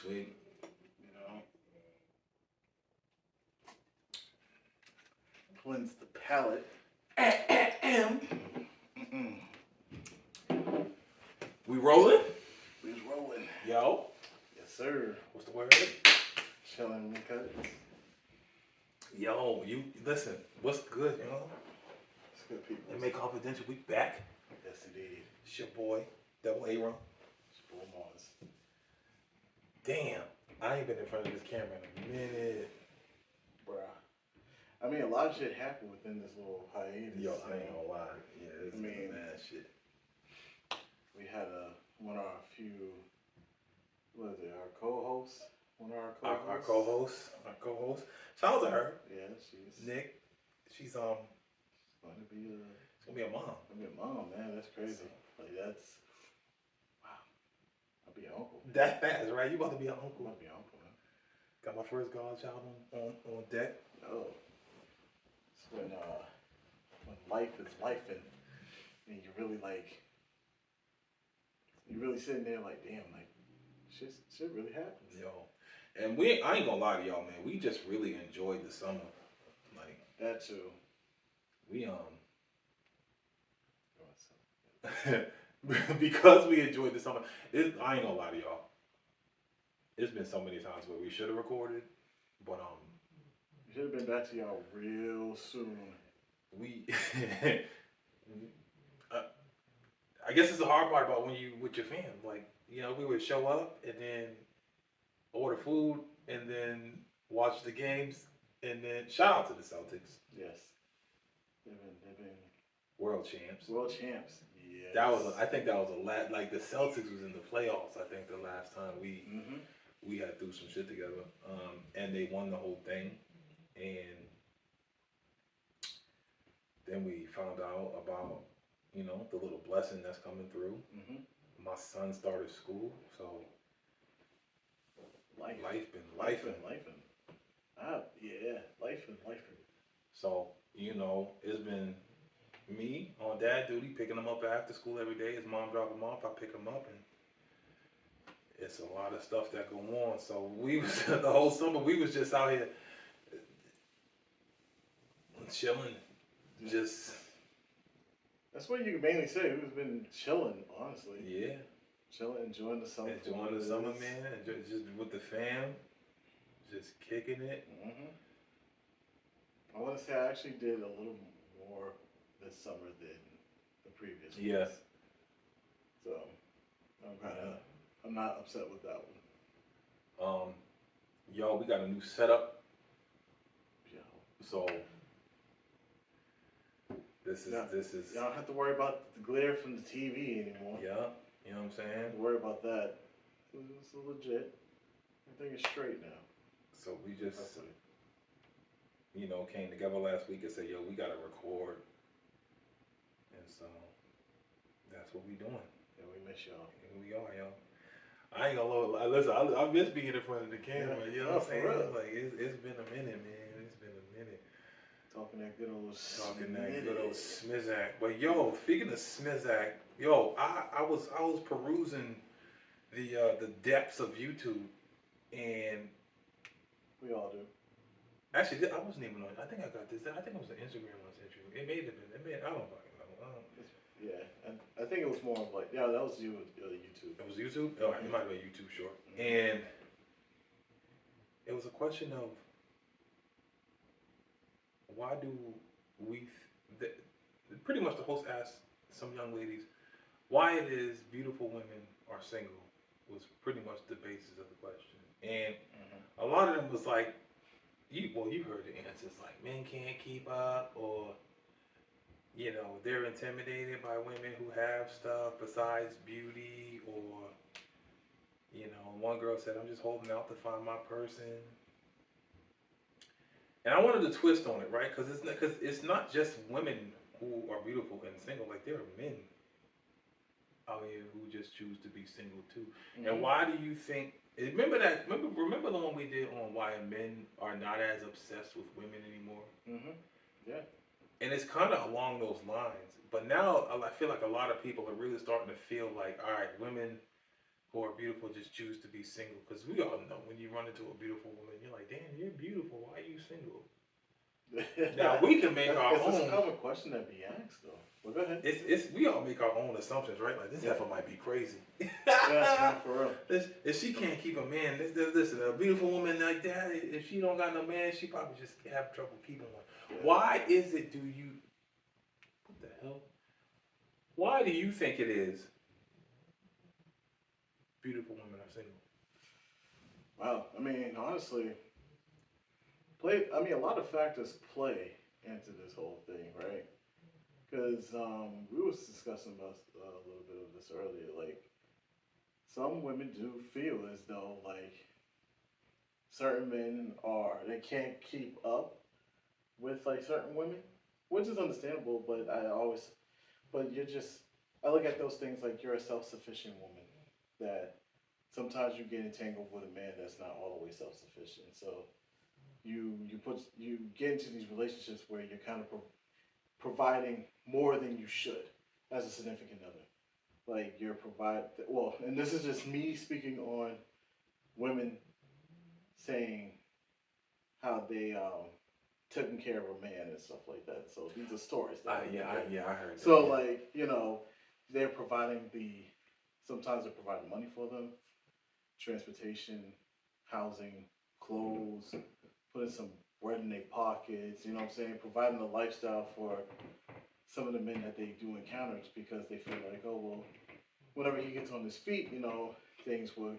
sweet. You know, cleanse the palate. Mm-mm. We rolling? We was rolling. Yo. Yes, sir. What's the word? Chilling because Yo, you listen. What's good, you know? it's good people. And make confidential. We back. Yes, indeed. It's your boy, Double A Ron. It's Bull Mars. Damn, I ain't been in front of this camera in a minute. Bruh. I mean, a lot of shit happened within this little hiatus. Yo, I ain't gonna lie. Yeah, it's I bad shit. We had one of our few, what is it, our co-hosts? One of our co-hosts. Our co-host. Shout out to her, Yeah, she's Nick. She's going to be she's gonna be a mom. man. That's crazy. Like, that's, wow. I'll be an uncle. That fast, right? You about to be an I'm uncle. about to be an uncle, man. Got my first godchild on deck. Oh. It's when life is life and you really like, you really sitting there like, damn, like, shit really happens. Yo. And I ain't gonna lie to y'all, man. We just really enjoyed the summer. Like, That too. we because we enjoyed the summer. I ain't gonna lie to y'all. It's been so many times where we should have recorded, but We should have been back to y'all real soon. we. I guess it's the hard part about when you with your fam. Like, you know, we would show up and then order food and then watch the games and then shout out to the Celtics, Yes. They've been world champs. world champs. Yes. I think that was like the Celtics was in the playoffs. I think the last time Mm-hmm. we had threw some shit together, and they won the whole thing, and then we found out about the little blessing that's coming through. Mm-hmm. My son started school, so Life. life been Life life. and. Ah, yeah. Life and. So it's been me on dad duty picking him up after school every day. His mom drop him off, I pick him up, and it's a lot of stuff that go on. So we was the whole summer we was just out here chilling, just That's what you can mainly say. We've been chilling, honestly. yeah, Chilling, enjoying the summer. enjoying the summer, man, and just with the fam, just kicking it. Mm-hmm. I want to say I actually did a little more this summer than the previous ones. Yeah. So I'm not upset with that one. Yo, we got a new setup, Yeah. so this is You don't have to worry about the glare from the TV anymore. yeah, you know what I'm saying. Don't worry about that. It's legit. Everything is straight now. So we just Hopefully. came together last week and said, yo, we gotta record, and so that's what we doing. Yeah, we miss y'all. Here we are, yo. I ain't gonna lie. Listen, I miss being in front of the camera. Yeah. You know what I'm For saying? real. Like it's been a minute, man. It's been a minute. Talking that good old Smizak. But yo, speaking of Smizak, yo, I was perusing the depths of YouTube, and We all do. actually I wasn't even on. I think I got this. I think it was an Instagram I sent you. It may have been. I don't fucking know. Yeah, and I think it was more of like, yeah, that was you, YouTube. It was YouTube. Oh, it might have been YouTube short. And it was a question of why do we? Pretty much the host asked some young ladies why it is beautiful women are single. Was pretty much the basis of the question, and a lot of them was like, you heard the answers like men can't keep up, or they're intimidated by women who have stuff besides beauty, or one girl said, I'm just holding out to find my person. And I wanted to twist on it, right? Because it's not just women who are beautiful and single. Like, there are men out here who just choose to be single too. Mm-hmm. And why do you think? Remember the one we did on why men are not as obsessed with women anymore? Mm-hmm. Yeah. And it's kind of along those lines. But now I feel like a lot of people are really starting to feel like, all right, women or beautiful just choose to be single? Because we all know when you run into a beautiful woman, you're like, damn, you're beautiful. Why are you single? Now we can make our It's a own. common question that be asked though. Well, go ahead. It's we all make our own assumptions, right? Like this Yeah. heifer might be crazy. Yeah, for real. If she can't keep a man, listen, a beautiful woman like that, if she don't got no man, she probably just have trouble keeping one. Yeah. Why is it? What the hell? Why do you think it is? Beautiful women are single. Wow. I mean, honestly, a lot of factors play into this whole thing, right? Because we was discussing about a little bit of this earlier. Like, some women do feel as though like certain men are they can't keep up with like certain women, which is understandable. But you're just I look at those things like you're a self-sufficient woman that sometimes you get entangled with a man that's not all the way self-sufficient. So you get into these relationships where you're kind of providing more than you should as a significant other. Like you're and this is just me speaking on women saying how they taking care of a man and stuff like that. So these are stories that I heard that. so Yeah. like they're providing sometimes they're providing money for them, transportation, housing, clothes, putting some bread in their pockets. You know what I'm saying? Providing a lifestyle for some of the men that they do encounter because they feel like, oh well, whenever he gets on his feet, things will,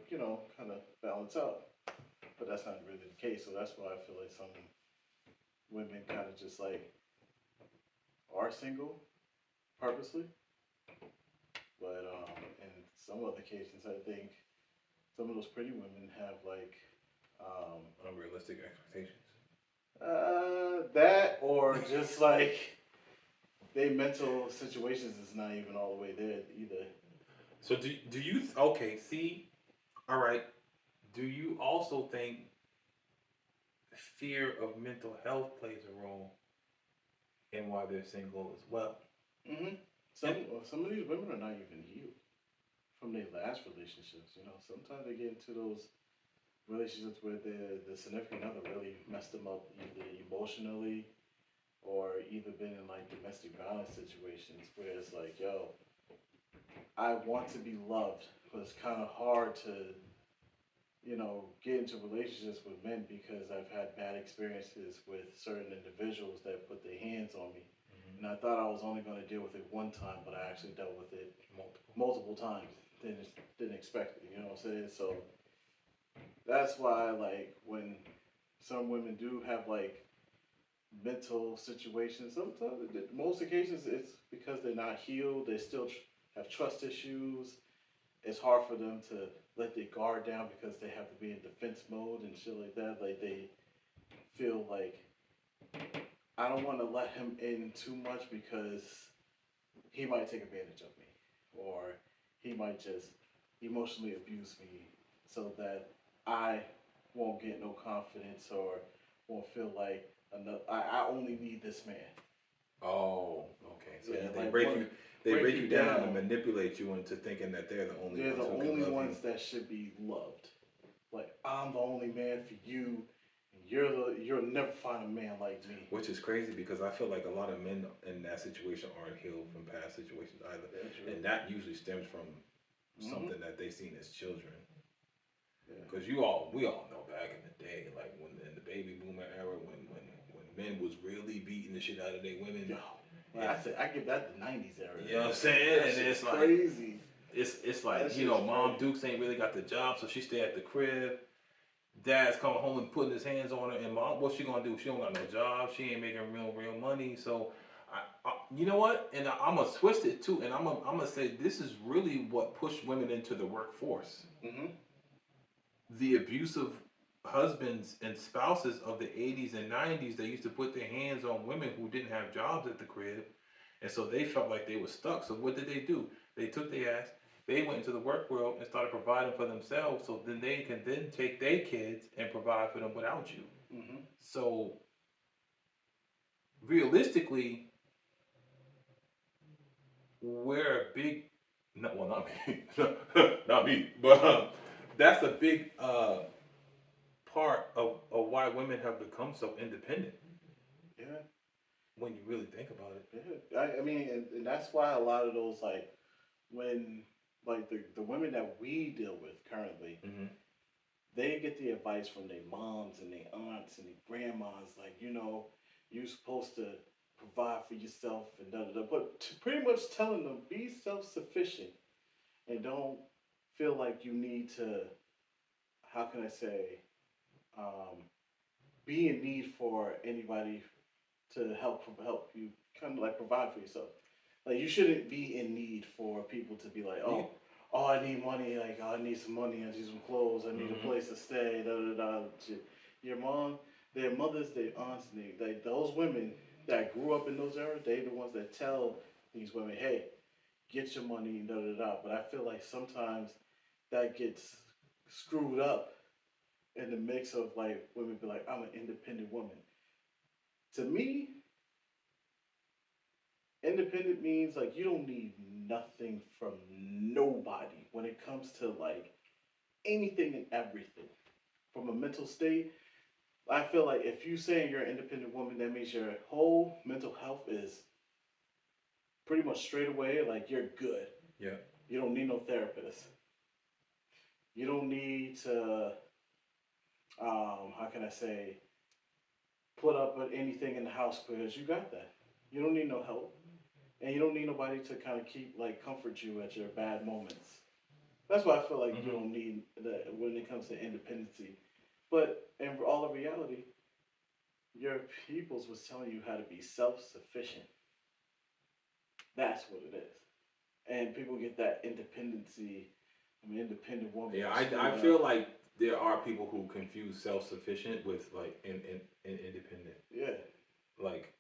kind of balance out. But that's not really the case. So that's why I feel like some women kind of just like are single purposely. But in some other cases, I think some of those pretty women have like Unrealistic expectations. that or just like their mental situations is not even all the way there either. So do you okay? See, all right. Do you also think fear of mental health plays a role in why they're single as well? Hmm. Some of these women are not even healed from their last relationships. Sometimes they get into those relationships where the significant other really messed them up either emotionally or either been in like domestic violence situations where it's like, yo, I want to be loved, but it's kind of hard to, get into relationships with men because I've had bad experiences with certain individuals that put their hands on me. Mm-hmm. And I thought I was only going to deal with it one time, but I actually dealt with it Multiple. multiple times. Didn't expect it, you know what I'm saying? So that's why, like, when some women do have like mental situations, sometimes, most occasions, it's because they're not healed. They still have trust issues. It's hard for them to let their guard down because they have to be in defense mode and shit like that. Like they feel like I don't want to let him in too much because he might take advantage of me, or he might just emotionally abuse me, so that I won't get no confidence or won't feel like I only need this man. Oh, okay. So Yeah, they like break you. They break you down and down. manipulate you into thinking that they're the only They're ones the who can only love ones you. that should be loved. Like I'm the only man for you, and you'll never find a man like me. Which is crazy because I feel like a lot of men in that situation aren't healed from past situations either, Yeah, true. and that usually stems from Hmm. something that they seen as children. Yeah. Because we all know back in the day, like when in the baby boomer era, when men was really beating the shit out of their women. Yo, like I said, I give that the '90s era. You know what I'm saying? That And shit's it's like crazy. it's That like shit's Mom crazy. Dukes ain't really got the job, so she stay at the crib. Dad's coming home and putting his hands on her, and mom, what's she gonna do? She don't got no job. She ain't making real money. So, you know what? And I'm gonna twist it too, and I'm gonna say this is really what pushed women into the workforce. Hmm. The abusive husbands and spouses of the 80s and 90s, they used to put their hands on women who didn't have jobs at the crib, and so they felt like they were stuck. So what did they do? They took their ass, they went into the work world and started providing for themselves, so then they can then take their kids and provide for them without you. Hmm. So realistically, we're a big No, well, not me, not me, but that's a big part of why women have become so independent. Yeah, When you really think about it. yeah. I mean, and that's why a lot of those like when like the women that we deal with currently, Hmm. they get the advice from their moms and their aunts and their grandmas, like, you're supposed to provide for yourself and da da da. But pretty much telling them be self sufficient and don't feel like you need to, how can I say, um, be in need for anybody to help you kind of like provide for yourself. Like you shouldn't be in need for people to be like, Yeah. oh, I need money. Like, oh, I need some money. I need some clothes. I need a Hmm. place to stay. Da da da. Your mom, their mothers, their aunts, those women that grew up in those eras, they the ones that tell these women, hey, get your money. Da da da. But I feel like sometimes that gets screwed up in the mix of like women be like, I'm an independent woman. To me, independent means like you don't need nothing from nobody when it comes to like anything and everything. From a mental state, I feel like if you say you're an independent woman, that means your whole mental health is pretty much straight away like you're good. Yeah. You don't need no therapist. You don't need to how can I say put up with anything in the house because you got that. You don't need no help. And you don't need nobody to kind of keep like comfort you at your bad moments. That's why I feel like you Hmm. don't need that when it comes to independency. But in all of reality, your peoples was telling you how to be self-sufficient. That's what it is. And people get that independency. I mean, independent woman Yeah, I screwed feel up. like there are people who confuse self sufficient with like in independent. Yeah. Like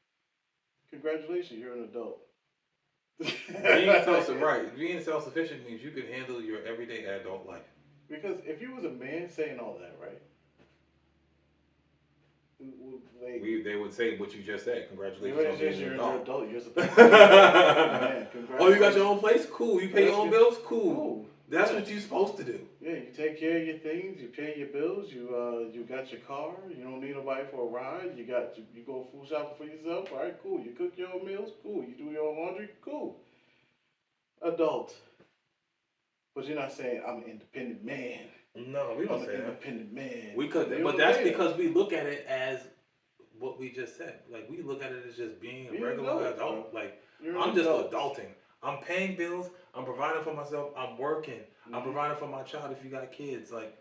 Congratulations, you're an adult. being self sufficient means you can handle your everyday adult life. Because if you was a man saying all that, right? Like, They would say what you just said. you Congratulations on ain't being just an you're an adult. adult. You're supposed to be an independent man. Oh, you got your Congratulations. own place? Cool. You Yeah, pay your that's own good. bills? Cool. Cool. That's Yeah. what you're supposed to do. Yeah, you take care of your things. You pay your bills. You got your car. You don't need nobody for a ride. You go food shopping for yourself. All right, cool. You cook your own meals. Cool. You do your own laundry. Cool. Adult, but you're not saying I'm an independent man. No, we don't I'm an say that. independent man. We could, You but don't that's say that. because we look at it as what we just said. Like we look at it as just being a Be an regular adult, bro. adult. Like You're an I'm just adult. adulting. I'm paying bills. I'm providing for myself. I'm working. I'm Mhm. providing for my child if you got kids. Like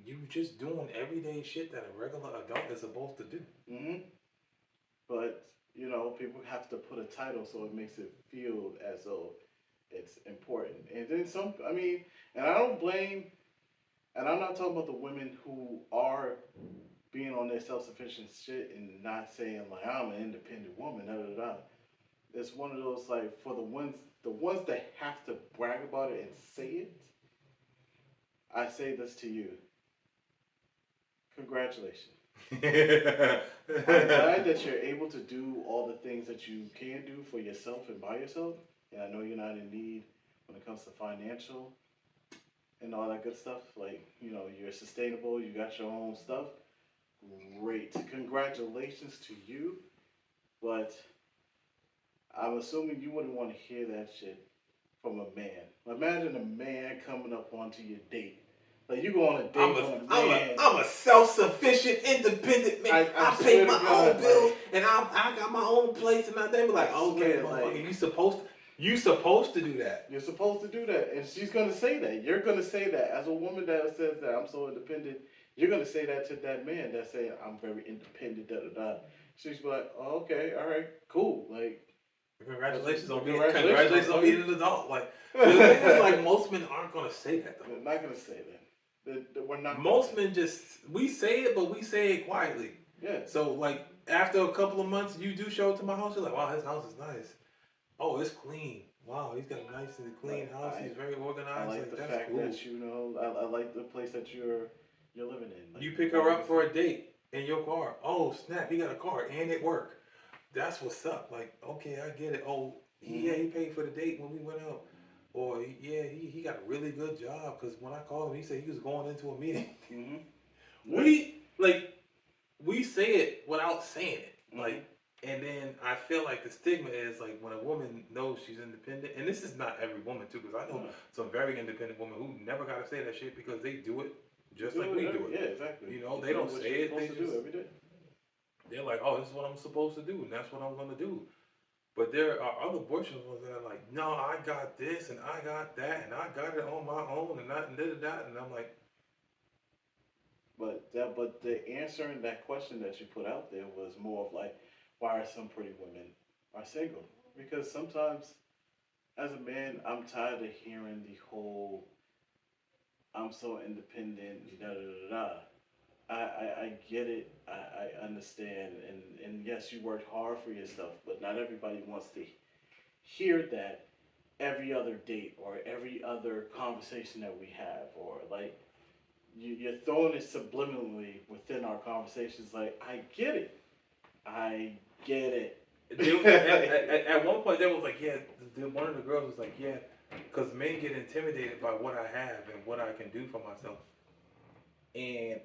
you just doing everyday shit that a regular adult is supposed to do. Mhm. But people have to put a title so it makes it feel as though it's important. And then some. I mean, and I don't blame. And I'm not talking about the women who are being on their self sufficient shit and not saying like I'm an independent woman. Da da da. It's one of those like for the ones that have to brag about it and say it. I say this to you. Congratulations. I'm glad that you're able to do all the things that you can do for yourself and by yourself. And I know you're not in need when it comes to financial and all that good stuff. Like, you're sustainable, you got your own stuff. Great. Congratulations to you. But I'm assuming you wouldn't want to hear that shit from a man. Imagine a man coming up onto your date. Like you go on a I'm date a with a I'm a man. I'm a self-sufficient, independent man. I I pay swear to my own God, bills like and I got my own place and they be like, I okay, swear, motherfucker, like you supposed to do that. you're supposed to do that, and she's gonna say that. You're gonna say that as a woman that says that I'm so independent. You're gonna say that to that man that's saying I'm very independent. Da da da. She's like, oh, okay, all right, cool. Like, congratulations, Congratulations on being motherfucker. an adult. Like the thing is, like most men aren't gonna say that though. They're not gonna say that. We're not gonna say Most men just we say it, but we say it quietly. that. Yeah. So like after a couple of months, you do show up to my house. You're like, wow, his house is nice. Oh, it's clean. Wow, he's got a nice and clean Like house. He's very I organized. like Like the that's fact cool. that I like the place that you're living in. Like You pick her up for a date in your car. Oh snap, he got a car and it worked. That's what's up. Like okay, I get it. Oh, Yeah, he paid for the date when we went out. Or he got a really good job because when I called him, he said he was going into a meeting. Mm-hmm. we like we say it without saying it, Mm-hmm. like, and then I feel like the stigma is like when a woman knows she's independent, and this is not every woman too, because I know No. some very independent women who never gotta say that shit because they do it You just like we do yeah, it. exactly. You know, You they do don't what say you're it. They supposed to just do every day. they're like, oh, this is what I'm supposed to do, and that's what I'm gonna do. But there are other boisterous ones that are like, no, I got this and I got that and I got it on my own and that and that, and I'm like, But the answering that question that you put out there was more of like, why are some pretty women are single? Because sometimes as a man, I'm tired of hearing the whole "I'm so independent," da da da da. I get it. I understand, and yes, you worked hard for yourself, but not everybody wants to hear that every other date or every other conversation that we have, or like you're throwing it subliminally within our conversations. Like, I get it. I get at one point, they was like, yeah, one of the girls was like, yeah, because men get intimidated by what I have and what I can do for myself. And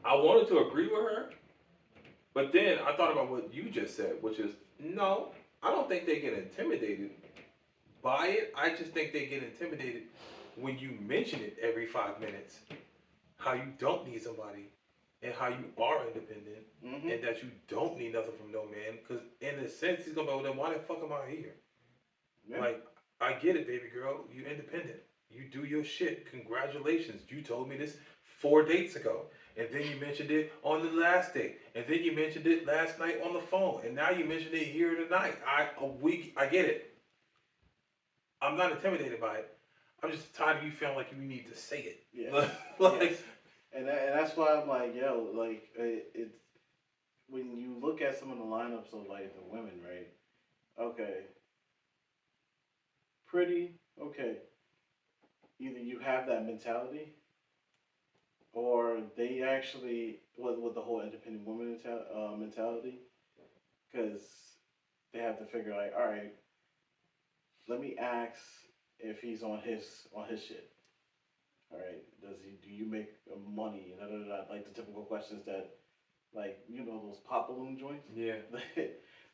I wanted to agree with her, but then I thought about what you just said, which is no, I don't think they get intimidated by it. I just think they get intimidated when you mention it every 5 minutes, how you don't need somebody and how you are independent mm-hmm. and that you don't need nothing from no man. Because in a sense, he's gonna be, well, then why the fuck am I here? Yeah. Like, I get it, baby girl. You independent. You do your shit. Congratulations. You told me this 4 dates ago. And then you mentioned it on the last date. And then you mentioned it last night on the phone. And now you mentioned it here tonight. I get it. I'm not intimidated by it. I'm just tired of you feeling like you need to say it. Yeah. like, Yes. And that's why I'm like, yo, like it's when you look at some of the lineups of like the women, right? Okay, pretty, okay. Either you have that mentality, or they actually with the whole independent woman mentality, because they have to figure like, all right, let me ask if he's on his shit. All right, do you make money? Da, da, da, da, like the typical questions that like those pop balloon joints. yeah.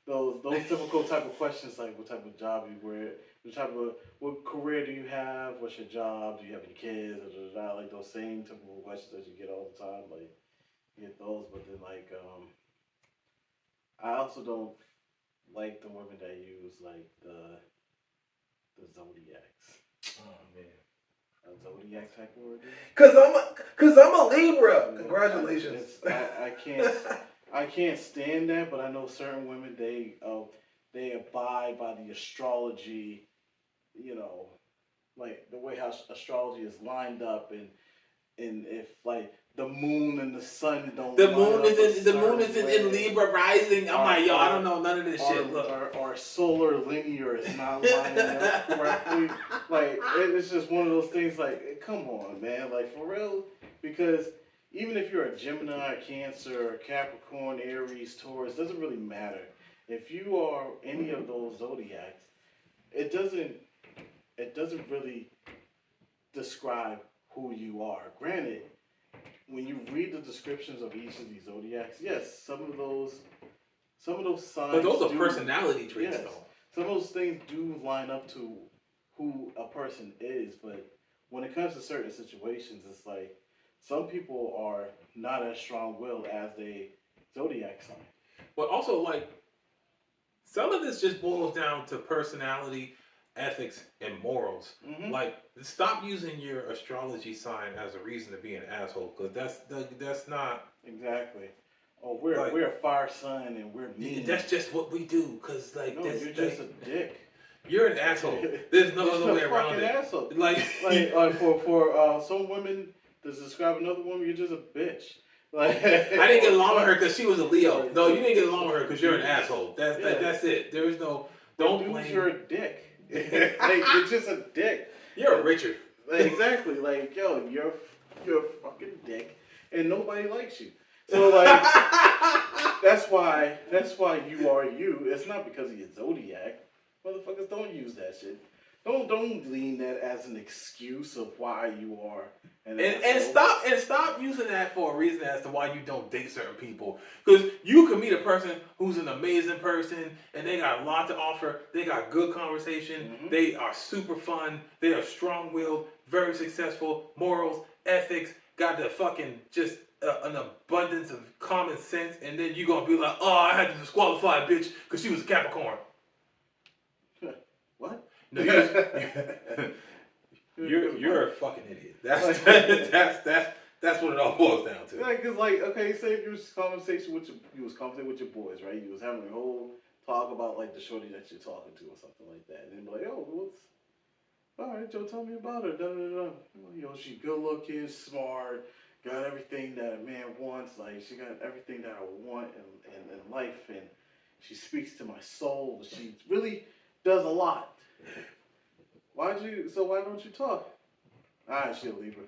those typical type of questions like what type of job you wear, what career do you have, what's your job, do you have any kids, da, da, da, like those same typical questions that you get all the time. Like you get those, but then like I also don't like the women that use like the zodiacs. Oh man. A zodiac type of word. Cause I'm a Libra. Yeah, Congratulations. I can't stand that, but I know certain women they abide by the astrology, you know, like the way how astrology is lined up, and if like the moon and the sun don't The line moon up a is in certain way, Libra rising. I'm like, yo, I don't know none of this shit. Look. our solar linear is not lining up correctly. Like it's just one of those things. Like, come on, man. Like for real, because even if you're a Gemini, Cancer, Capricorn, Aries, Taurus, doesn't really matter. If you are any of those zodiacs, it doesn't really describe who you are. Granted, when you read the descriptions of each of these zodiacs, yes, some of those signs. But those are personality traits, yes, though. some of those things do line up to who a person is, but when it comes to certain situations, it's like some people are not as strong-willed as a zodiac sign. But also, like, some of this just boils down to personality, ethics, and morals. Mm-hmm. Like, stop using your astrology sign as a reason to be an asshole, because that's not Exactly. Oh, we're like, we're a fire sign and we're mean. that's just what we do. Cause like, No, you're just a dick. You're an asshole. There's no other way around it. Asshole. Like for some women to describe another woman, you're just a bitch. Like I didn't get along with her because she was a Leo. No, you didn't get along with her because you're an asshole. That's it. There is no. Don't blame. You're a dick. Like you're just a dick. You're a Richard. Like, exactly. Like yo, you're a fucking dick, and nobody likes you. So like that's why you are you. It's not because of your zodiac. Motherfuckers, don't use that shit. Don't lean that as an excuse of why you are an asshole. And stop using that for a reason as to why you don't date certain people. Because you can meet a person who's an amazing person and they got a lot to offer. They got good conversation. Mm-hmm. They are super fun. They are strong-willed, very successful, morals, ethics. Got the fucking just an abundance of common sense. And then you gonna be like, oh, I had to disqualify a bitch because she was a Capricorn. What? No, you're a fucking idiot. That's what it all boils down to. Like, cause like, okay, say if you was conversating with your boys, right? You was having a whole talk about like the shorty that you're talking to or something like that, and then be like, oh, what's all right, Joe, tell me about her. Da, da, da. You know, she good looking, smart, got everything that a man wants. Like, she got everything that I want in life, and she speaks to my soul. She really does a lot. Why don't you talk? Alright, she'll leave her.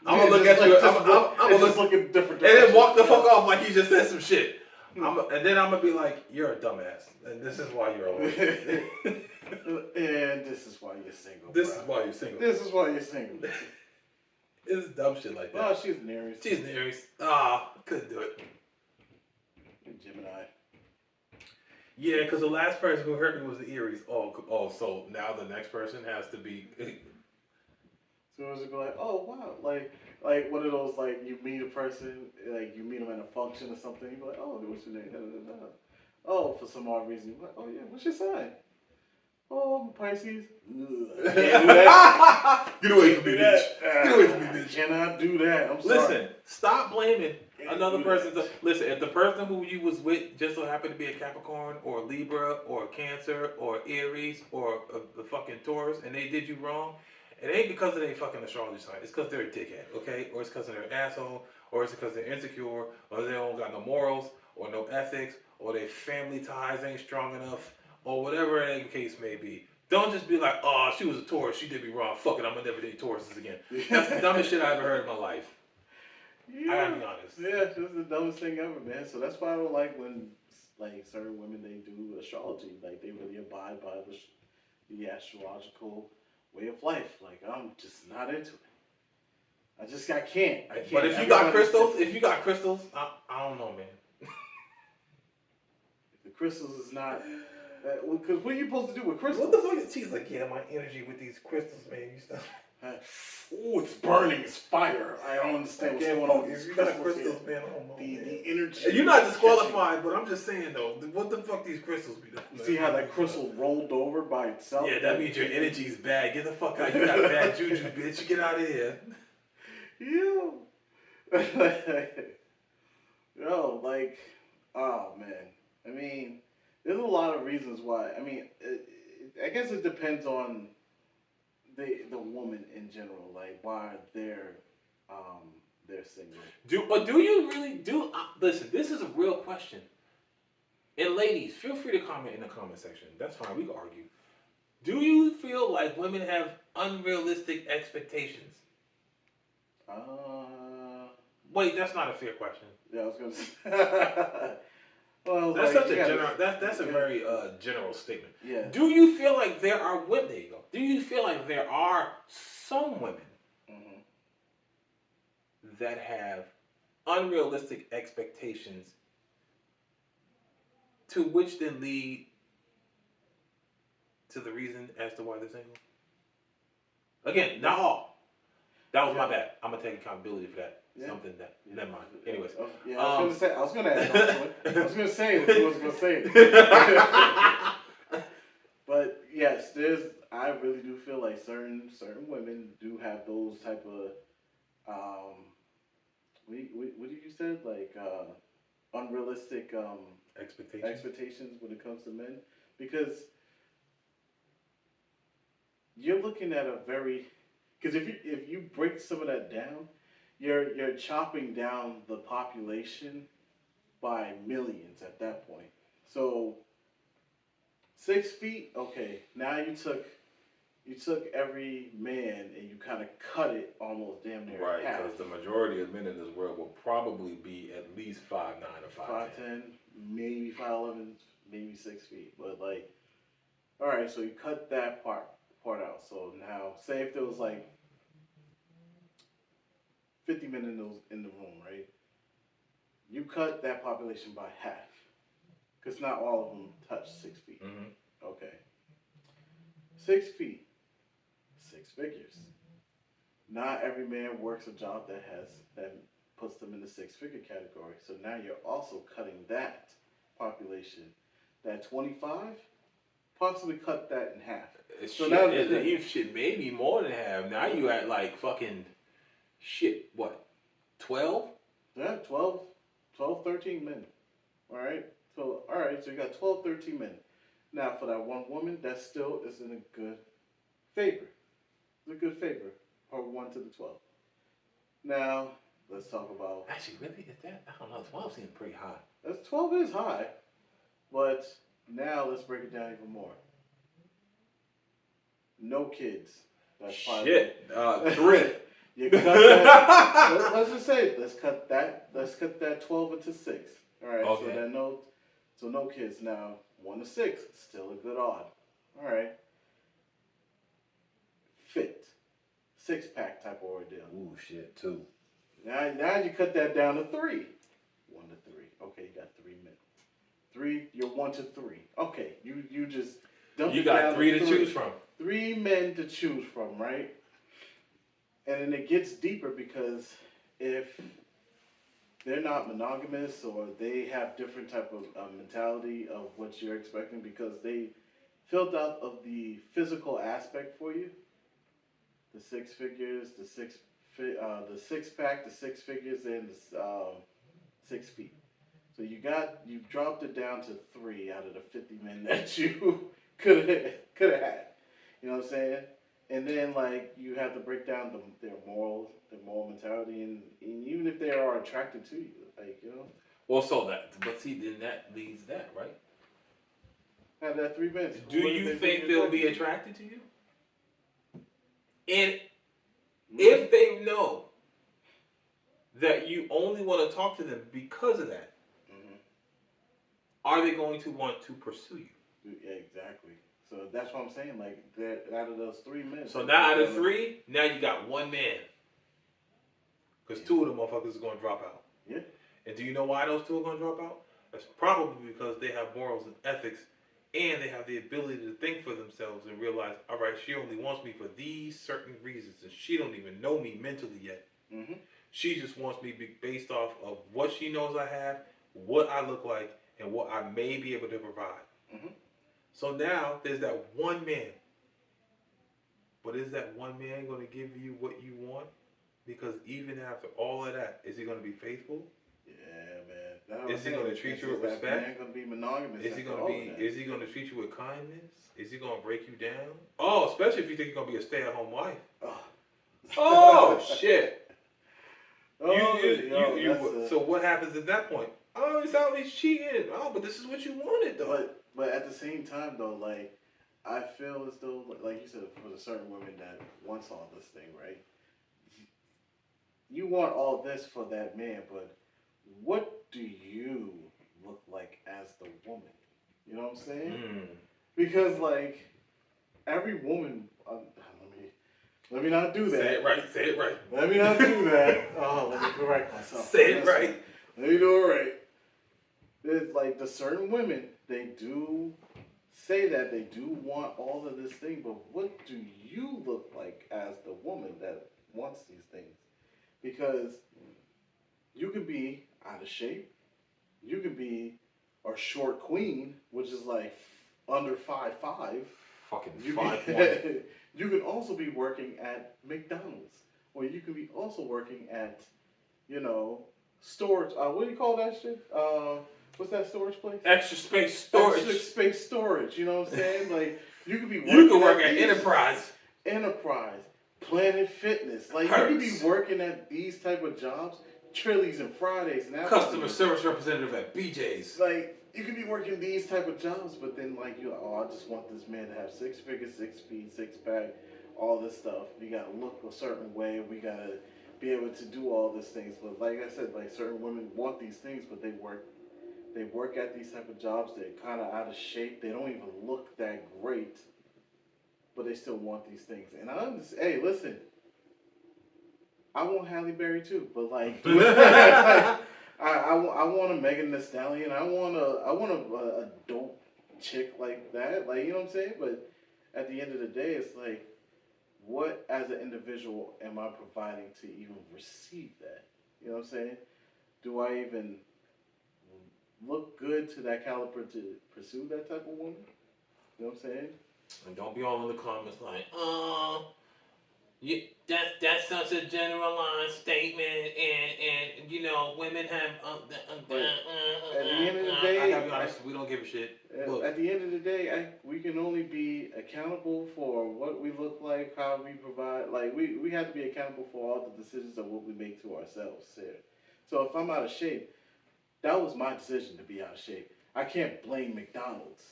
I'm gonna look at you. I'm gonna look in different directions, and then walk the yeah. fuck off like he just said some shit. And then I'm gonna be like, "You're a dumbass, and this is why you're alone." And this is why you're single. This is why you're single. This is why you're single. It's dumb shit like that. Oh, she's an Aries. She's an Aries. Ah, couldn't do it. Gemini. Yeah, because the last person who hurt me was the Aries. Oh, so now the next person has to be. So it was like, oh wow, like one of those like you meet a person, like you meet them at a function or something. You be like, oh, what's your name? Da, da, da, da. Oh, for some odd reason, you're like, oh yeah, what's your sign? Oh, I'm Pisces. Can't do that. Get away from me, bitch. Get away from me, bitch. Cannot do that. I'm sorry. Listen, stop blaming another person. That. Listen, if the person who you was with just so happened to be a Capricorn or a Libra or a Cancer or Aries or a fucking Taurus and they did you wrong, it ain't because of their fucking astrology sign. It's because they're a dickhead, okay? Or it's because they're an asshole, or it's because they're insecure, or they don't got no morals or no ethics, or their family ties ain't strong enough, or whatever the case may be. Don't just be like, oh, she was a Taurus, she did me wrong. Fuck it, I'm gonna never date Tauruses again. That's the dumbest shit I ever heard in my life. Yeah. I gotta be honest. Yeah, it's the dumbest thing ever, man. So that's why I don't like when like certain women they do astrology. Like they really abide by the astrological way of life. Like I'm just not into it. I can't. I can't. But if you got crystals, I don't know, man. If the crystals is not. Because what are you supposed to do with crystals? What the fuck is she's like? Yeah, my energy with these crystals, man. You stop. Oh, it's burning. It's fire. I don't understand what's going on. If you got crystals, man, I don't know. The energy. You're not disqualified, but I'm just saying though. What the fuck these crystals be doing? You see how that crystal rolled over by itself? Yeah, that means your energy's bad. Get the fuck out. You got bad juju, bitch. Get out of here. Yo, yo, like, oh man. I mean, there's a lot of reasons why. I mean, I guess it depends on the woman in general, like why they're single. Do you really do? Listen, this is a real question. And ladies, feel free to comment in the comment section. That's fine. We can argue. Do you feel like women have unrealistic expectations? Wait, that's not a fair question. Yeah, I was gonna say. Well, that's like, such a general. That's a very general statement. Yeah. Do you feel like there are women? There you go. Do you feel like there are some women that have unrealistic expectations, to which then lead to the reason as to why they're single? Again, not all. That was my bad. I'm gonna take accountability for that. Yeah. Something that. Yeah. Never mind. Anyways. Yeah, I was gonna add on to it. I was gonna say it. I was gonna say it. But yes, I really do feel like certain women do have those type of what did you say? Like unrealistic expectations when it comes to men, because you're looking at because if you break some of that down, you're chopping down the population by millions at that point. So 6 feet, okay. Now you took every man and you kind of cut it almost damn near right, half. because the majority of men in this world will probably be at least 5'9" or 5'10", 5'10", maybe 5'11", maybe 6 feet. But like, all right, so you cut that part out. So now, say if there was like 50 men in the room, right? You cut that population by half, because not all of them touch 6 feet. Mm-hmm. Okay, 6 feet, 6 figures. Not every man works a job that puts them in the 6 figure category. So now you're also cutting that population, that 25, possibly cut that in half. So Shit, now, you shit maybe more than half. Now you at like fucking shit. What? 12? yeah, 12, 13 men. All right. So all right. So you got 12, 13 men. Now for that one woman, that still is in a good favor. It's a good favor. Or 1 to the 12. Now let's talk about. Actually, really? Is that? I don't know. 12 seems pretty high. That's 12 is high, but now let's break it down even more. No kids. That's Shit. 3. You cut that. Let's just say let's cut that 12 into 6. All right. Okay. So no kids. Now 1 to 6, still a good odd. All right. Fit, 6-pack type of ordeal. Ooh, shit, 2. Now you cut that down to 3. 1 to 3. Okay, you got 3 men. 3. You're 1 to 3. Okay, you just dump You it got down 3 to choose from. 3 men to choose from, right? And then it gets deeper because if they're not monogamous or they have different type of mentality of what you're expecting because they filled out of the physical aspect for you, the 6 figures, the 6-pack, the 6 figures, and the 6 feet. So you dropped it down to 3 out of the 50 men that you could have had. You know what I'm saying? And then like you have to break down their moral mentality, and even if they are attracted to you, like Well, but see, then that leads that, right? have that 3 men. Do you think they'll be attracted to you? And if they know that you only want to talk to them because of that, are they going to want to pursue you? Yeah, exactly. So that's what I'm saying. Like out of those 3 men. So now out of 3, now you got 1 man. Because 2 of the motherfuckers are going to drop out. Yeah. And do you know why those 2 are going to drop out? That's probably because they have morals and ethics, and they have the ability to think for themselves and realize, all right, she only wants me for these certain reasons, and she don't even know me mentally yet. Mm-hmm. She just wants me based off of what she knows I have, what I look like, and what I may be able to provide. Mm-hmm. So now there's that 1 man. But is that 1 man going to give you what you want? Because even after all of that, is he going to be faithful? Yeah, man. Is he going to treat you with respect? Man going to be monogamous. Is he going to treat you with kindness? Is he going to break you down? Oh, especially if you think you're going to be a stay-at-home wife. Oh shit. So what happens at that point? Oh, it's out he's cheating. Oh, but this is what you wanted though. But at the same time though, like I feel as though, like you said, for the certain women that wants all this thing, right? You want all this for that man, but what do you look like as the woman? You know what I'm saying? Because like every woman, let me not do that. Say it right. Let me not do that. Oh, let me correct myself. Say it right. Let me do it right. It's like the certain women, they do say that they do want all of this thing, but what do you look like as the woman that wants these things? Because you can be out of shape. You can be a short queen, which is like under 5'5". Fucking 5'1". You can also be working at McDonald's, or you can be also working at, storage. What do you call that shit? What's that storage place? Extra space storage. Extra space storage. You know what I'm saying? Like you could be. You can work at Enterprise. Planet Fitness. Like Hertz. You could be working at these type of jobs, Trillies and Fridays, and customer service representative at BJ's. Like you could be working these type of jobs, but then like I just want this man to have 6 figures, 6 feet, 6-pack, all this stuff. We gotta look a certain way. We gotta be able to do all these things. But like I said, like certain women want these things, but they work They work at these type of jobs. They're kind of out of shape. They don't even look that great, but they still want these things. And I understand. Hey, listen, I want Halle Berry too, but like, I want a Megan Thee Stallion. I want a dope chick like that. Like, you know what I'm saying? But at the end of the day, it's like, what as an individual am I providing to even receive that? You know what I'm saying? Do I even look good to that caliber to pursue that type of woman? You know what I'm saying? And don't be all in the comments like, oh, you, that's such a generalized statement, and you know, women have. But at the end of the I gotta day, be honest, we don't give a shit. at, Look, at the end of the day, we can only be accountable for what we look like, how we provide. Like, we have to be accountable for all the decisions of what we make to ourselves here. So if I'm out of shape, that was my decision to be out of shape. I can't blame McDonald's.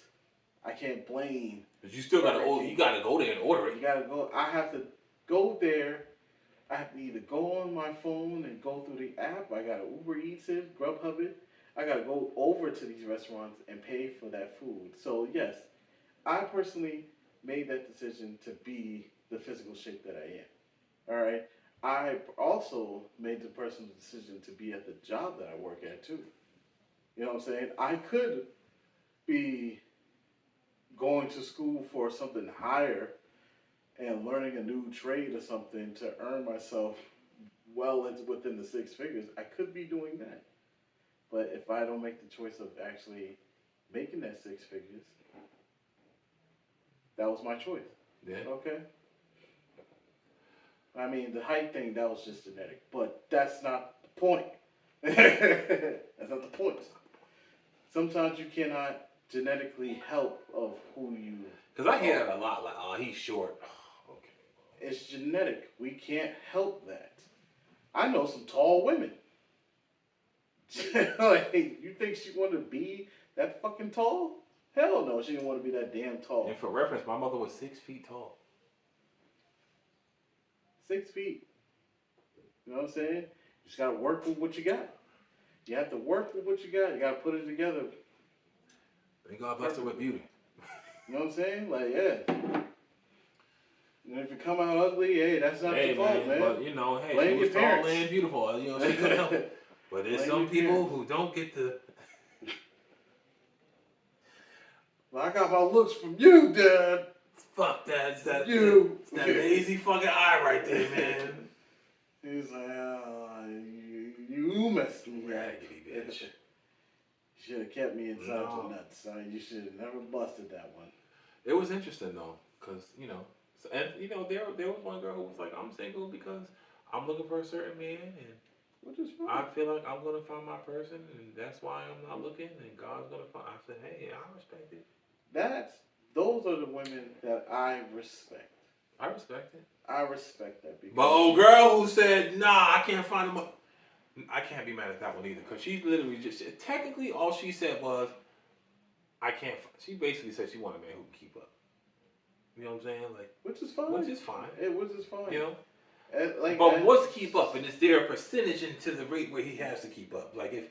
I can't blame. but you still gotta order. You gotta go there and order You it. gotta go. I have to go there. I have to either go on my phone and go through the app. I gotta Uber Eats it, Grubhub it. I gotta go over to these restaurants and pay for that food. So yes, I personally made that decision to be the physical shape that I am. All right. I also made the personal decision to be at the job that I work at too. You know what I'm saying? I could be going to school for something higher and learning a new trade or something to earn myself well into within the six figures. I could be doing that. But if I don't make the choice of actually making that six figures, that was my choice. Yeah. Okay? I mean, the height thing, that was just genetic. But that's not the point. That's not the point. Sometimes you cannot genetically help of who you. Cause I hear that a lot. Like, oh, he's short. Okay. It's genetic. We can't help that. I know some tall women. Like, you think she wanted to be that fucking tall? Hell no, she didn't want to be that damn tall. And for reference, my mother was 6 feet tall. 6 feet. You know what I'm saying? You just gotta work with what you got. You have to work with what you got. You gotta put it together. And God bless her with beauty. You know what I'm saying? Like, yeah. And if you come out ugly, hey, that's not your fault, man. But you know, hey, Blame she was your tall parents. and beautiful. You know, she couldn't help it. But there's Blame some your people parents. who don't get the. Well, I got my looks from you, Dad. Fuck that. It's that, You. it's that lazy fucking eye right there, man. He's like, you messed me up. Raggedy bitch. You should have kept me inside No. your nuts, son. You should have never busted that one. It was interesting though, cause you know, and you know, there was one girl who was like, I'm single because I'm looking for a certain man, and Which is fine. I feel like I'm gonna find my person, and that's why I'm not looking, and God's gonna find. I said, hey, I respect it. Those are the women that I respect. I respect it. I respect that because But old girl who said, nah, I can't find him. I can't be mad at that one either, because she literally just, technically all she said was, I can't, she basically said she wanted a man who can keep up. You know what I'm saying? Like, which is fine. which is fine. Which is fine. You know? But What's keep up? And is there a percentage into the rate where he has to keep up? Like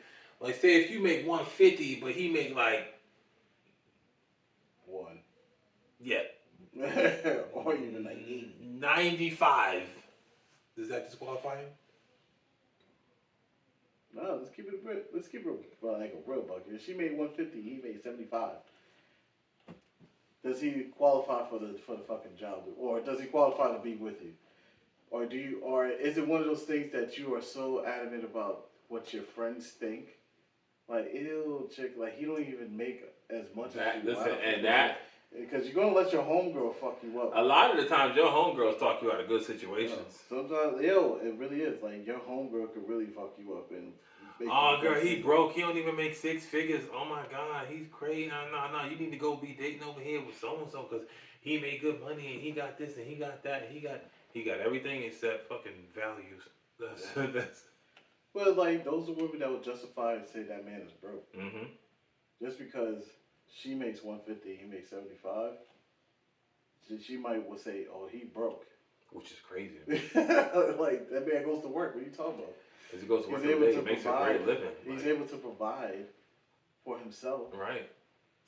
say if you make 150, but he make like, one. yeah. Or even like 80. 95. does that disqualify him? No, let's keep it like a real buck. If she made 150, he made 75. Does he qualify for the fucking job, or does he qualify to be with you, or is it one of those things that you are so adamant about what your friends think? Like, ew, chick, like he don't even make as much as you. Listen, and that. Because you're gonna let your homegirl fuck you up. A lot of the times, your homegirls talk you out of good situations. Sometimes, it really is. Like, your homegirl could really fuck you up and. Oh, girl, he broke. He don't even make 6 figures. Oh my God, he's crazy. No. You need to go be dating over here with so and so because he made good money and he got this and he got that and he got everything except fucking values. That's. Well, like, those are women that would justify and say that man is broke. Mm-hmm. Just because she makes 150, he makes 75. She might would say, "Oh, he broke." Which is crazy. Like, that man goes to work. What are you talking about? Because he goes to work He's every able day. to He makes a provide. great living. He's Like, able to provide for himself. Right.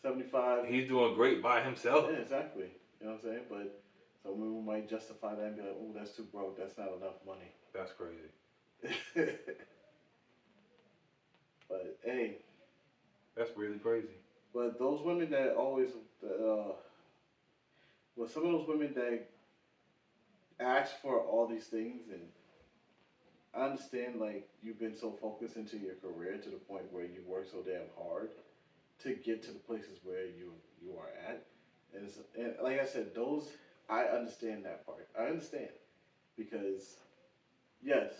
75. He's doing great by himself. Yeah, exactly. You know what I'm saying? But some women might justify that and be like, "Oh, that's too broke. That's not enough money." That's crazy. But hey, That's really crazy. but those women that always, well, some of those women that ask for all these things, and I understand like you've been so focused into your career to the point where you work so damn hard to get to the places where you are at, and like I said, those I understand that part. I understand because yes,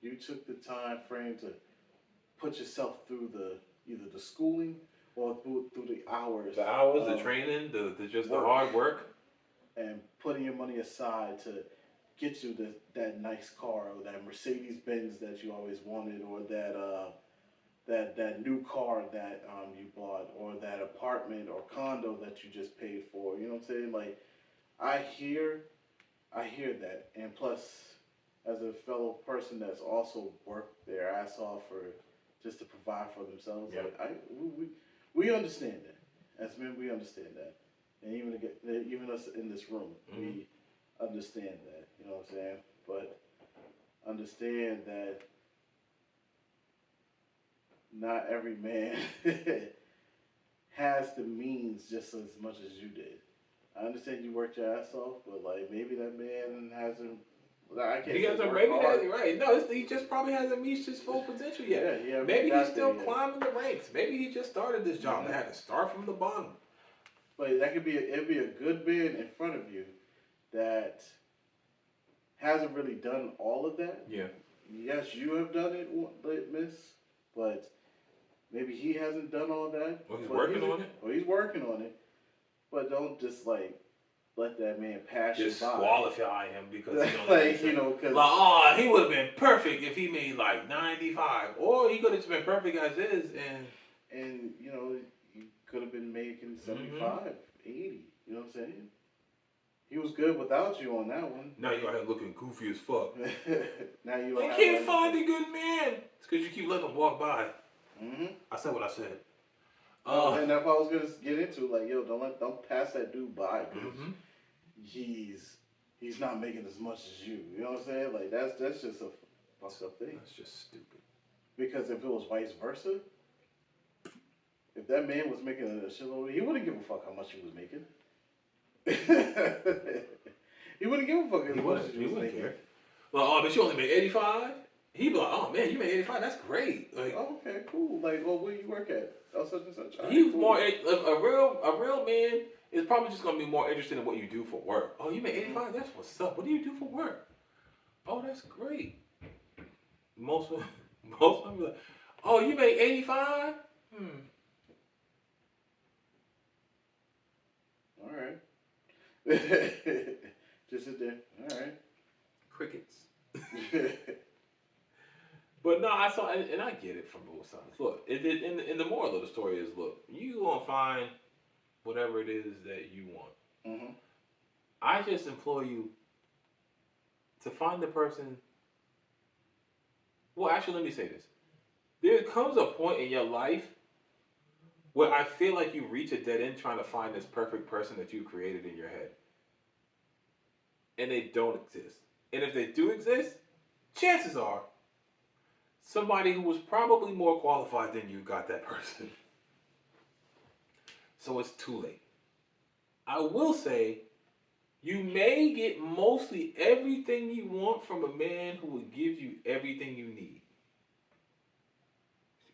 you took the time frame to put yourself through the either the schooling or through the hours. The hours, the of training, the just the work. hard work. And putting your money aside to get you that nice car or that Mercedes Benz that you always wanted or that new car that you bought or that apartment or condo that you just paid for. You know what I'm saying? Like I hear that, and plus, as a fellow person that's also worked their ass off for just to provide for themselves, Yeah. like we understand that. As men, we understand that, and even us in this room, we understand that. You know what I'm saying? But understand that not every man has the means just as much as you did. I understand you worked your ass off, but like maybe that man hasn't. I can't He say hasn't work maybe hard. that right. No, he just probably hasn't reached his full potential yet. Yeah, Maybe got he's still there yet. climbing the ranks. Maybe he just started this job and had to start from the bottom. But that could be it'd be a good man in front of you that hasn't really done all of that. Yeah. Yes, you have done it, miss, but maybe he hasn't done all that. Well, he's but working on it. Well, he's working on it. But don't just like let that man pass you by. Disqualify him because he don't like you know, because like, oh, he would have been perfect if he made like 95, or he could have just been perfect as is, and you know you could have been making 75, 80. You know what I'm saying? He was good without you on that one. now you're out here looking goofy as fuck. Now you I can't find a good man. It's because you keep letting him walk by. Mm-hmm. I said what I said. And that's what I was gonna get into. Like, yo, don't pass that dude by because he's not making as much as you. You know what I'm saying? Like that's just a fucked up thing. That's just stupid. Because if it was vice versa, if that man was making a shitload, he wouldn't give a fuck how much he was making. He wouldn't give a fuck how much he was making. Care. Well, oh, but you only make 85. He'd be like, oh man, you make 85. That's great. Like, oh, okay, cool. Like, well, where do you work at? Oh, such and such. All he's right, cool. more a real man is probably just gonna be more interested in what you do for work. Oh, you make 85. That's what's up. What do you do for work? Oh, that's great. Most of them be like, oh, you make 85. All right. Just sit there. All right. Crickets. But no, I saw, and I get it from both sides. Look, in the moral of the story is, look, you gonna find whatever it is that you want. Mm-hmm. I just implore you to find the person. Well, actually, let me say this. There comes a point in your life where I feel like you reach a dead end trying to find this perfect person that you created in your head. And they don't exist. And if they do exist, chances are somebody who was probably more qualified than you got that person. So it's too late. I will say, you may get mostly everything you want from a man who will give you everything you need.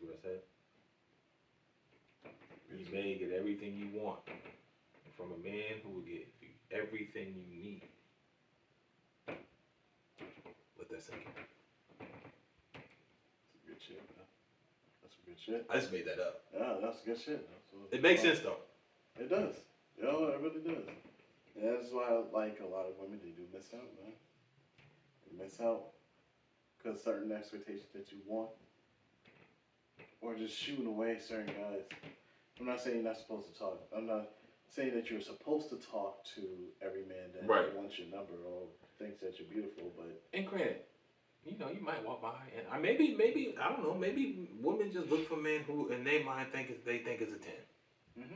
See what I said? You may get everything you want from a man who will give you everything you need. Let that sink in. That's good shit, man. That's good shit. I just made that up. Yeah, that's good shit. It makes sense though. It does. Yo, it really does. And that's why like a lot of women, they do miss out, man. They miss out because certain expectations that you want, or just shooing away certain guys. I'm not saying you're not supposed to talk. I'm not saying that you're supposed to talk to every man that wants your number or thinks that you're beautiful, but And granted, you know, you might walk by, and maybe I don't know, maybe women just look for men who in their mind they think is a 10, Mm-hmm.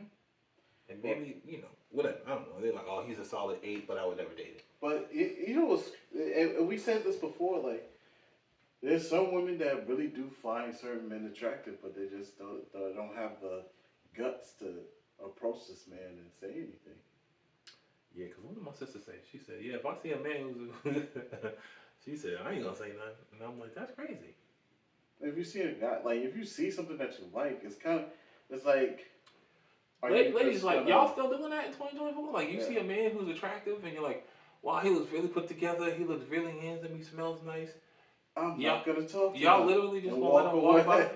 and Well, maybe you know whatever. I don't know. They're like, oh, he's a solid 8, but I would never date him. but you know what's, and we said this before, like, there's some women that really do find certain men attractive, but they just don't have the guts to approach this man and say anything. Yeah, because what did my sister say? She said, yeah, if I see a man who's, she said, I ain't gonna say nothing, and I'm like, that's crazy. If you see a guy, like, if you see something that you like, it's like, are you Ladies, just like, gonna, y'all still doing that in 2024? Like, you yeah, see a man who's attractive, and you're like, wow, he looks really put together, he looks really handsome, he smells nice. I'm Y'all, not gonna talk to y'all him literally just and gonna let walk him walk by?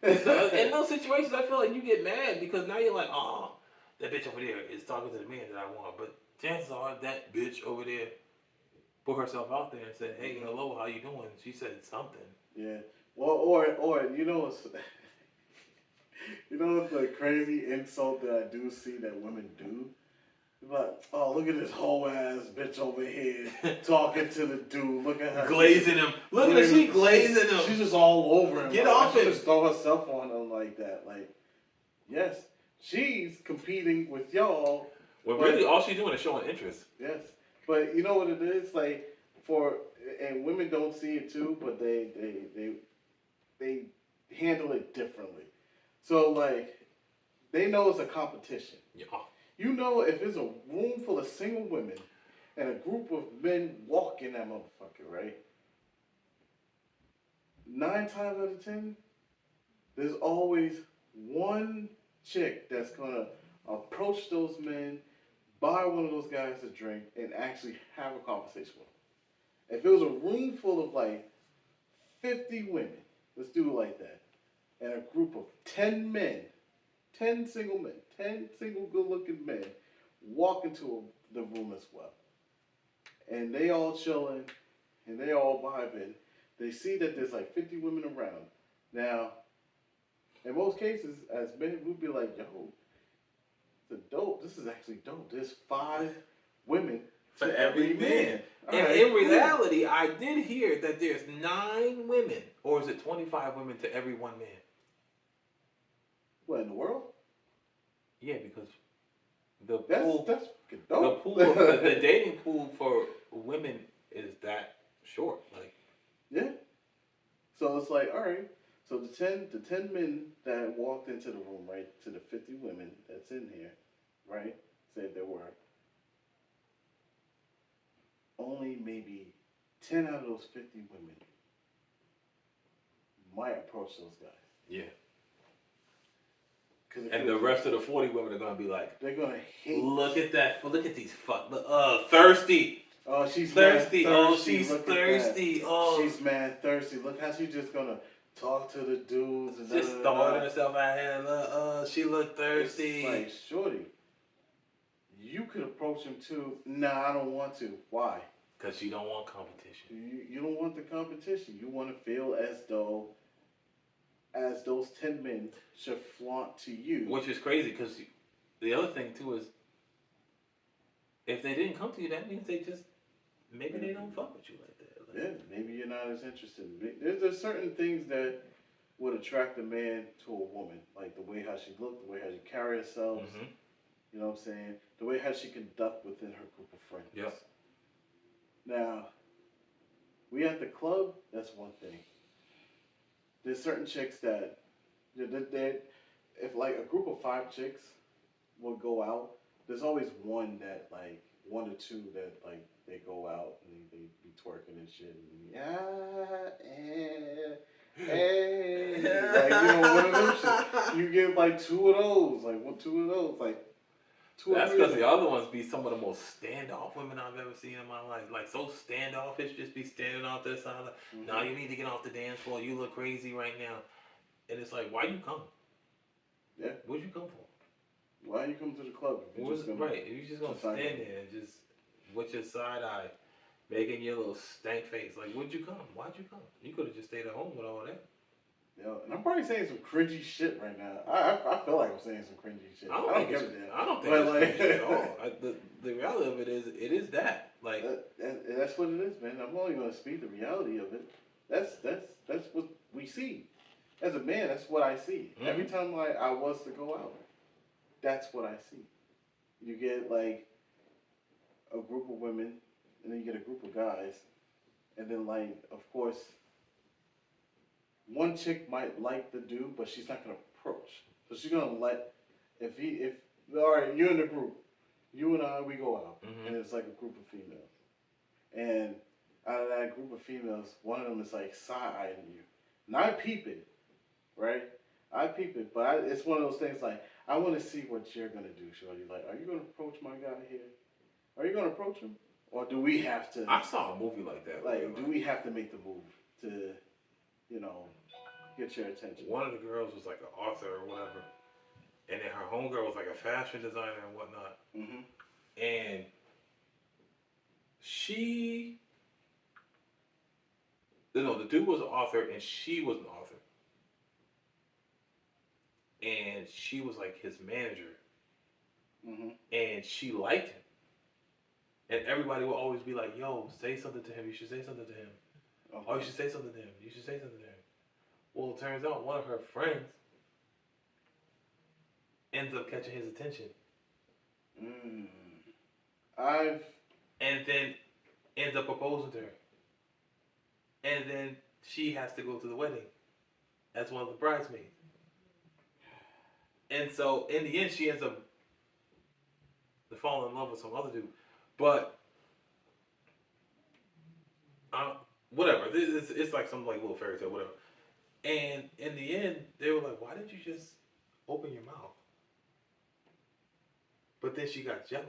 away. In those situations, I feel like you get mad because now you're like, oh, that bitch over there is talking to the man that I want. But chances are that bitch over there put herself out there and said, hey, Mhm. hello, how you doing? She said something. Yeah. Well, or you know what's you know what's the crazy insult that I do see that women do? But oh, look at this whole ass bitch over here talking to the dude. Look at her Glazing him. Look at her, she glazing him. She's just all over him. Get like, off she him. just throw herself on him like that. Like, yes, she's competing with y'all. Well, but, really, all she's doing is showing interest. yes, but you know what it is like for and women don't see it too, but they handle it differently. So like they know it's a competition. Yeah. You know, if there's a room full of single women and a group of men walk in that motherfucker, right? 9 times out of 10, there's always one chick that's gonna approach those men, buy one of those guys a drink, and actually have a conversation with them. If it was a room full of like 50 women, let's do it like that, and a group of 10 men, 10 single men, 10 single good looking men walk into the room as well. And they all chilling and they all vibing. They see that there's like 50 women around. Now, in most cases, as men, we'd be like, yo, it's a dope. This is actually dope. There's 5 women For every man. And Right, in cool. reality, I did hear that there's 9 women, or is it 25 women to every one man? What in the world? Yeah, because the That's pool, that's fucking the dope. pool, the dating pool for women is that short. Like, Yeah. So it's like, all right. So the ten men that walked into the room, right, to the 50 women that's in here, right, said there were only maybe 10 out of those 50 women might approach those guys. yeah. 'Cause it And the feels rest of the 40 women are gonna be like, they're gonna hate. look at that, look at these thirsty, Oh, she's thirsty. mad Oh, thirsty. she's Look at thirsty. that. Oh, She's mad thirsty. Look how she's just gonna talk to the dudes and just throwing herself out here. She look thirsty. It's like, shorty, you could approach him too. Nah, I don't want to. Why? Cause she don't want competition. You don't want the competition. You want to feel as those 10 men should flaunt to you. Which is crazy, because the other thing too is, if they didn't come to you, that means maybe they don't fuck with you like that. Like, Yeah, maybe you're not as interested. There's certain things that would attract a man to a woman, like the way how she looked, the way how she carried herself. mm-hmm. You know what I'm saying? The way how she conduct within her group of friends. Yep. Now, we at the club. That's one thing. There's certain chicks that, if like a group of 5 chicks will go out, there's always one that like 1 or 2 that like they go out and they be twerking and shit and hey, like one of them shit. You get like 2 of those, like 2 of those, like 2 or That's 3 of because them. the other ones be some of the most standoff women I've ever seen in my life. Like, so standoffish, just be standing off their side. Like, Mhm. nah, you need to get off the dance floor. You look crazy right now. And it's like, why you come? Yeah. What'd you come for? Why you come to the club? If you're just gonna, Right, if you're just gonna decide stand to- there and just with your side eye, making your little stank face, like, what'd you come? Why'd you come? You could have just stayed at home with all that. And I'm probably saying some cringy shit right now. I feel like I'm saying some cringy shit. I don't give think a damn. I don't think But, it's like- cringy at all. The reality of it is that. Like, That's what it is, man. I'm only gonna speak the reality of it. That's what we see. As a man, that's what I see. Mhm. Every time like I was to go out, that's what I see. You get like a group of women, and then you get a group of guys, and then like of course one chick might like the dude, but she's not gonna approach. So she's gonna let if all right, you're in the group, you and I we go out, Mhm. and it's like a group of females, and out of that group of females, one of them is like side eyeing you, and I peep it, right? I peep it, but it's one of those things like I want to see what you're gonna do, Shorty. Like, are you gonna approach my guy here? Are you gonna approach him, or do we have to? I saw a movie like that. Like, do we have to make the move to, you know, get your attention? One of the girls was like an author or whatever, and then her homegirl was like a fashion designer and whatnot. Mm-hmm. And she, no, the dude was an author and she was an author, and she was like his manager, Mm-hmm. and she liked him, and everybody would always be like, "Yo, say something to him. You should say something to him. Okay. Oh, you should say something to him. You should say something to him." Well, it turns out one of her friends ends up catching his attention, Mm. I've and then ends up proposing to her, and then she has to go to the wedding as one of the bridesmaids. And so in the end, she ends up falling in love with some other dude. But whatever, it's like some like little fairy tale, whatever. And in the end, they were like, "Why didn't you just open your mouth?" But then she got jealous.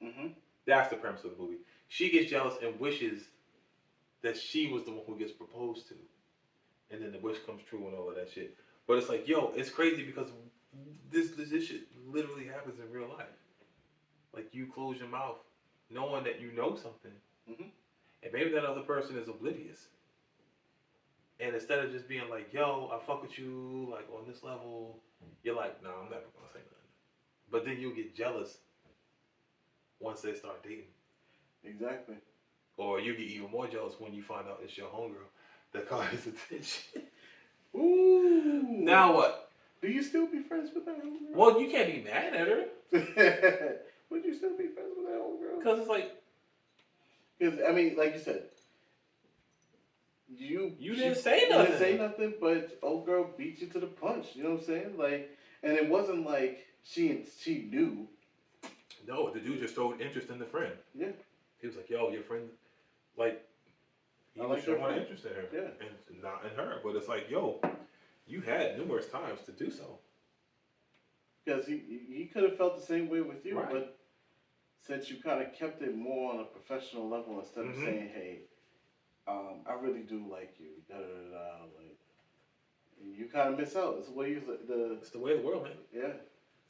Mm-hmm. That's the premise of the movie. She gets jealous and wishes that she was the one who gets proposed to, and then the wish comes true and all of that shit. But it's like, yo, it's crazy because this shit literally happens in real life. Like, you close your mouth knowing that you know something, Mm-hmm. and maybe that other person is oblivious. And instead of just being like, "Yo, I fuck with you, like on this level," you're like, "Nah, I'm never gonna say nothing." But then you'll get jealous once they start dating, Exactly. or you get even more jealous when you find out it's your homegirl that caught his attention. Ooh. Now what? Do you still be friends with that old girl? Well, you can't be mad at her Would you still be friends with that old girl? because it's like, Because I mean, like you said, you didn't say You nothing. didn't say nothing, but old girl beat you to the punch. You know what I'm saying? Like, and it wasn't like she knew. no, the dude just showed interest in the friend. Yeah. He was like, "Yo, your friend, like, he I was like your showing friend." interest in her, Yeah. and not in her." But it's like, yo, you had numerous times to do so. Because he could have felt the same way with you, Right. but since you kind of kept it more on a professional level instead of Mhm. saying, "Hey, I really do like you," da da da, da, like you kind of miss out. It's the way you It's the way of the world, man. yeah.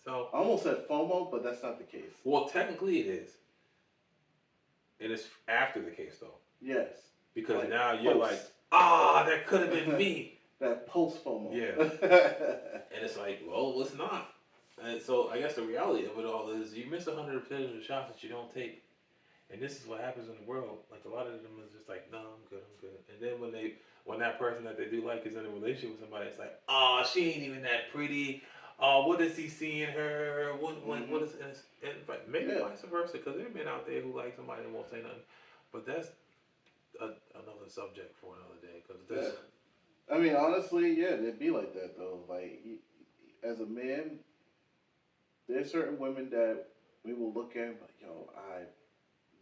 So, I almost said FOMO, but that's not the case. well, technically it is. It is after the case though, Yes, because Like now you're like, post. that could have been me, that post FOMO. Yeah. and it's like, well, it's not. And so I guess the reality of it all is you miss 100% of the shots that you don't take. And this is what happens in the world. Like, a lot of them is just like, "No, I'm good, I'm good." And then when that person that they do like is in a relationship with somebody, it's like, "Oh, she ain't even that pretty. Oh, what does he see in her? What is?" And maybe Yeah. vice versa, because there are men out there who like somebody and won't say nothing. But that's another subject for another day. Because I mean, honestly, yeah, it'd be like that though. Like, as a man, there's certain women that we will look at and be like, "Yo, I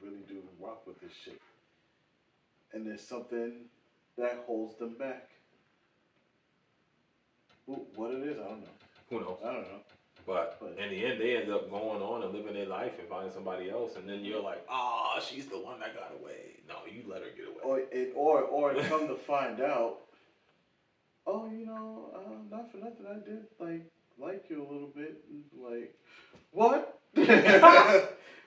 really do rock with this shit," and there's something that holds them back. What it is, I don't know. who knows? I don't know. But But- in the end, they end up going on and living their life and finding somebody else, and then you're like, she's the one that got away. No, you let her get away. Or come to find out, oh, not for nothing, I did like you a little bit. And like, what?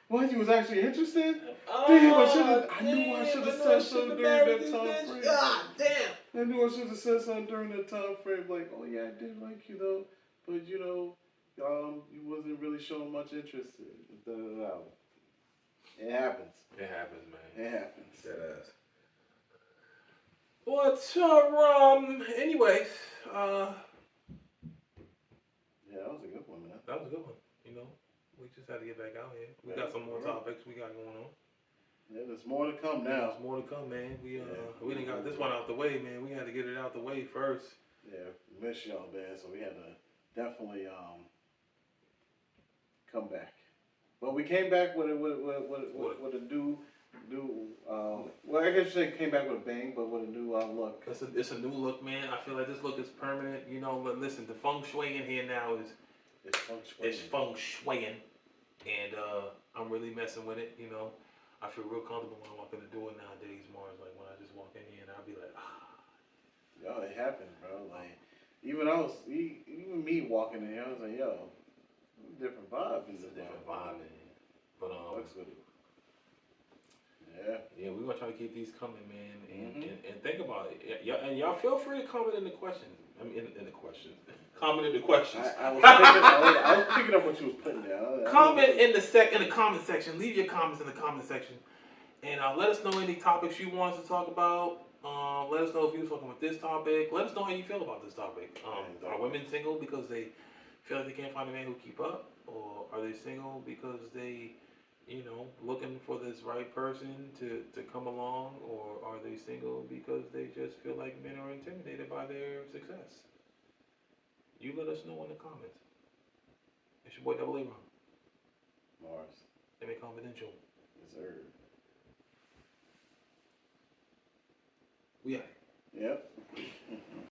What? You was actually interested? Damn, I knew I should have said something during that time frame. God damn. I knew I should have said something during that time frame. Like, oh yeah, I did like you though, but you wasn't really showing much interest. It happens. It happens, man. It happens. Dead ass. What's anyways, Yeah, that was a good one, man. that was a good one. You know, we just had to get back out here. We Yeah, got some more for real. topics we got going on. Yeah, there's more to come now. There's more to come, man. We Yeah. we done got this one out the way, man. We had to get it out the way first. Yeah, we miss y'all, man. So we had to definitely come back. But we came back with a new well, I guess you say came back with a bang, but with a new look. It's a new look, man. I feel like this look is permanent. You know, but listen, the feng shui in here now is It's functional. it's feng shuiing, and I'm really messing with it. You know, I feel real comfortable when I walk in the door nowadays. Mars, like when I just walk in here and I'll be like, ah. Yo, it happened, bro. Like even me walking in here, I was like, yo, different vibe in It's a this different vibe, man. But Fucks with it. Yeah. yeah, we're gonna try to keep these coming, man. And, Mhm. and think about it. And y'all feel free to comment in the questions. I mean, in the questions. Comment in the questions. I was picking up what you was putting there. Comment in the comment section. Leave your comments in the comment section, and let us know any topics you want us to talk about. Let us know if you was talking about this topic. Let us know how you feel about this topic. Are women single because they feel like they can't find a man who keep up, or are they single because they, looking for this right person to come along, or are they single because they just feel like men are intimidated by their success? You let us know in the comments. It's your boy Double A Ron. Mars. MA Confidential. Yes, sir. We out. Yep.